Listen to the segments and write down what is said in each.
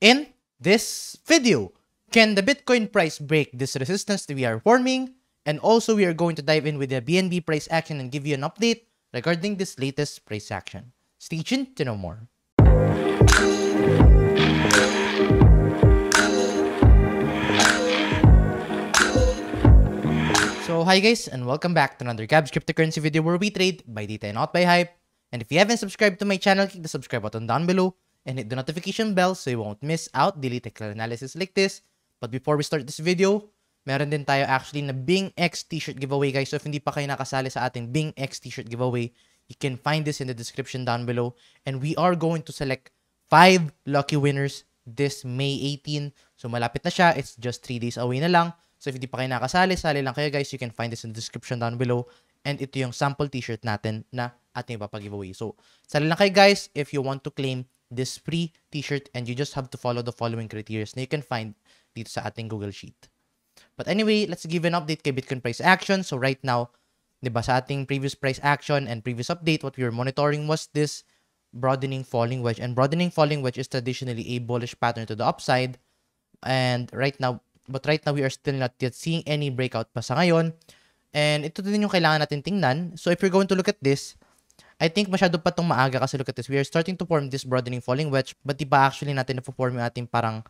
In this video, can the Bitcoin price break this resistance that we are forming? And also, we are going to dive in with the BNB price action and give you an update regarding this latest price action. Stay tuned to know more. So hi guys, and welcome back to another Gabb's cryptocurrency video where we trade by data and not by hype. And if you haven't subscribed to my channel, click the subscribe button down below and hit the notification bell so you won't miss out daily technical analysis like this. But before we start this video, meron din tayo actually na Bing X t-shirt giveaway guys. So if hindi pa kayo nakasali sa ating Bing X t-shirt giveaway, you can find this in the description down below. And we are going to select 5 lucky winners this May 18. So malapit na siya. It's just 3 days away na lang. So if hindi pa kayo nakasali, sali lang kayo guys. You can find this in the description down below. And ito yung sample t-shirt natin na ating ipapag-giveaway. So sali lang kayo guys if you want to claim this free t-shirt, and you just have to follow the following criteria na you can find dito sa ating Google Sheet. But anyway, let's give an update kay Bitcoin price action. So right now, diba, sa ating previous price action and previous update, what we were monitoring was this broadening falling wedge. And broadening falling wedge is traditionally a bullish pattern to the upside. And right now we are still not yet seeing any breakout pa sa ngayon. And ito din yung kailangan natin tingnan. So if you're going to look at this, I think masyado pa itong maaga kasi look at this. We are starting to form this broadening falling wedge, but di ba actually natin na-form yung ating parang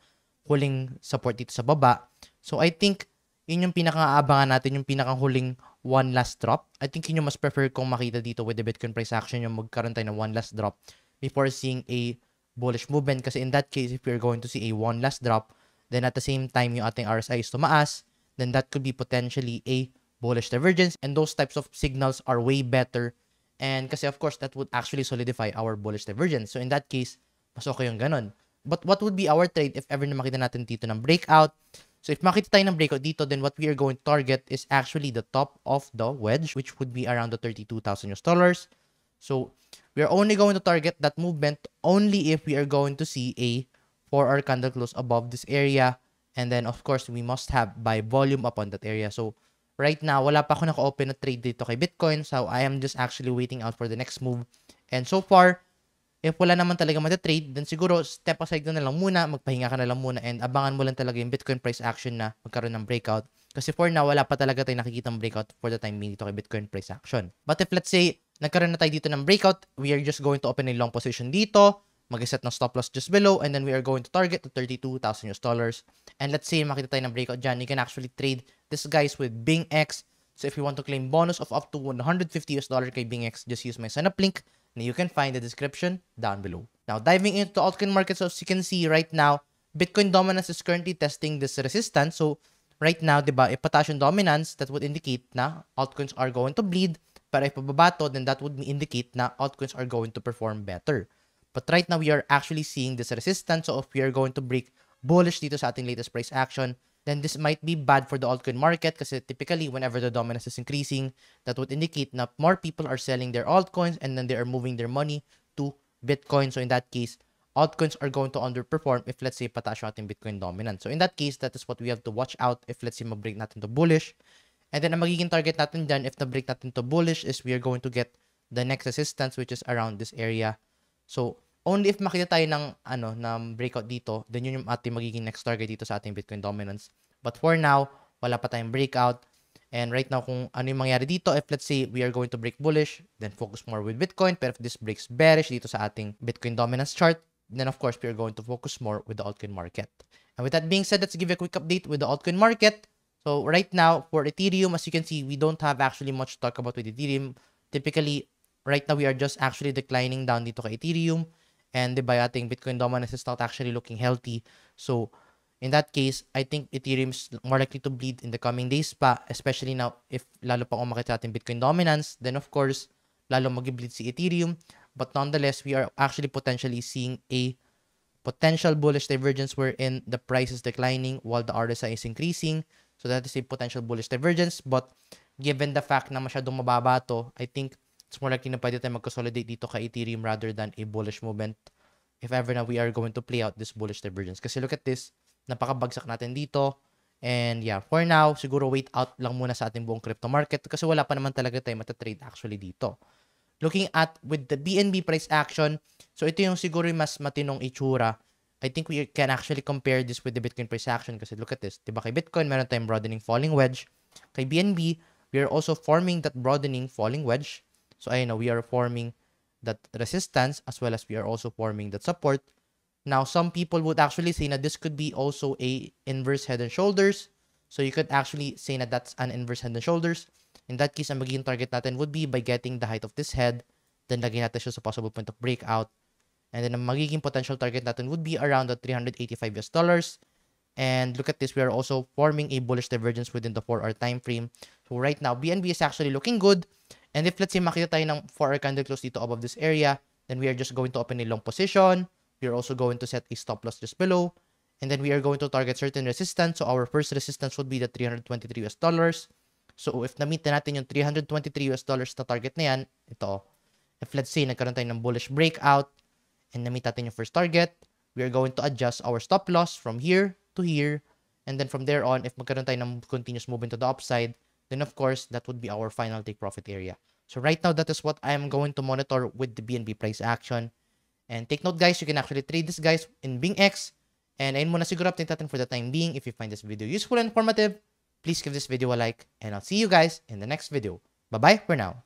huling support dito sa baba. So I think yun yung pinaka-aabangan natin, yung pinaka-huling one last drop. I think yun yung mas prefer kong makita dito with the Bitcoin price action, yung magkaroon tayo ng one last drop before seeing a bullish movement. Kasi in that case, if we're going to see a one last drop, then at the same time yung ating RSI is tumaas, then that could be potentially a bullish divergence. And those types of signals are way better. And kasi of course, that would actually solidify our bullish divergence. So in that case, mas okay yung ganun. But what would be our trade if ever na makita natin dito ng breakout? So if makita tayo ng breakout dito, then what we are going to target is actually the top of the wedge, which would be around the $32,000 US. So we are only going to target that movement only if we are going to see a 4-hour candle close above this area. And then of course, we must have buy volume upon that area. So right now, wala pa ako naka-open na trade dito kay Bitcoin. So, I am just actually waiting out for the next move. And so far, if wala naman talaga matatrade, then siguro step aside na lang muna, magpahinga ka na lang muna, and abangan mo lang talaga yung Bitcoin price action na magkaroon ng breakout. Kasi for now, wala pa talaga tayo nakikitang breakout for the time being dito kay Bitcoin price action. But if let's say, nagkaroon na tayo dito ng breakout, we are just going to open a long position dito, mag-set ng stop loss just below, and then we are going to target the $32,000 US. And let's say makita tayo ng breakout dyan, you can actually trade this guys with Bing X. So if you want to claim bonus of up to $150 US kay Bing X, just use my sign up link na you can find the description down below. Now diving into the altcoin market, so as you can see right now, Bitcoin dominance is currently testing this resistance. So right now, diba, if potassium dominance, that would indicate na altcoins are going to bleed. Pero if pababa to, then that would indicate na altcoins are going to perform better. But right now, we are actually seeing this resistance. So if we are going to break bullish dito sa ating latest price action, then this might be bad for the altcoin market kasi typically, whenever the dominance is increasing, that would indicate na more people are selling their altcoins and then they are moving their money to Bitcoin. So in that case, altcoins are going to underperform if let's say pataas yung ating Bitcoin dominance. So in that case, that is what we have to watch out if let's say mag-break natin to bullish. And then ang magiging target natin dyan if na-break natin to bullish is we are going to get the next resistance which is around this area. So only if makita tayo ng breakout dito, then yun yung ating magiging next target dito sa ating Bitcoin dominance. But for now, wala pa tayong breakout. And right now, kung ano yung mangyari dito, if let's say we are going to break bullish, then focus more with Bitcoin. Pero if this breaks bearish dito sa ating Bitcoin dominance chart, then of course, we are going to focus more with the altcoin market. And with that being said, let's give a quick update with the altcoin market. So right now, for Ethereum, as you can see, we don't have actually much to talk about with Ethereum. Typically, right now, we are just actually declining down dito kay Ethereum. And diba, ating Bitcoin dominance is not actually looking healthy. So, in that case, I think Ethereum is more likely to bleed in the coming days pa, especially now if lalo pang umakit sa ating Bitcoin dominance, then of course, lalo mag-bleed si Ethereum. But nonetheless, we are actually potentially seeing a potential bullish divergence wherein the price is declining while the RSI is increasing. So, that is a potential bullish divergence. But given the fact na masyadong mababa to, I think it's more likely na pwede tayo mag-consolidate dito kay Ethereum rather than a bullish movement if ever na we are going to play out this bullish divergence. Kasi look at this, napakabagsak natin dito. And yeah, for now, siguro wait out lang muna sa ating buong crypto market kasi wala pa naman talaga tayo matatrade actually dito. Looking at with the BNB price action, so ito yung siguro yung mas matinong itsura I think we can actually compare this with the Bitcoin price action kasi look at this. Diba kay Bitcoin, meron tayong broadening falling wedge. Kay BNB, we are also forming that broadening falling wedge. So ayun na, we are forming that resistance as well as we are also forming that support. Now, some people would actually say that this could be also a inverse head and shoulders. So you could actually say that that's an inverse head and shoulders. In that case, ang magiging target natin would be by getting the height of this head. Then lagyan natin siya sa possible point of breakout. And then ang magiging potential target natin would be around the $385. And look at this, we are also forming a bullish divergence within the 4-hour time frame. So right now, BNB is actually looking good. And if let's say makita tayo ng 4-hour candle close dito above this area, then we are just going to open a long position. We are also going to set a stop loss just below. And then we are going to target certain resistance. So our first resistance would be the $323. So if na-meet na natin yung $323 na target na yan, ito, if let's say nagkaroon tayo ng bullish breakout and na-meet natin yung first target, we are going to adjust our stop loss from here to here. And then from there on, if magkaroon tayo ng continuous movement to the upside, then of course, that would be our final take profit area. So right now, that is what I am going to monitor with the BNB price action. And take note guys, you can actually trade this guys in BingX. And ayun muna siguro update natin for the time being. If you find this video useful and informative, please give this video a like. And I'll see you guys in the next video. Bye-bye for now.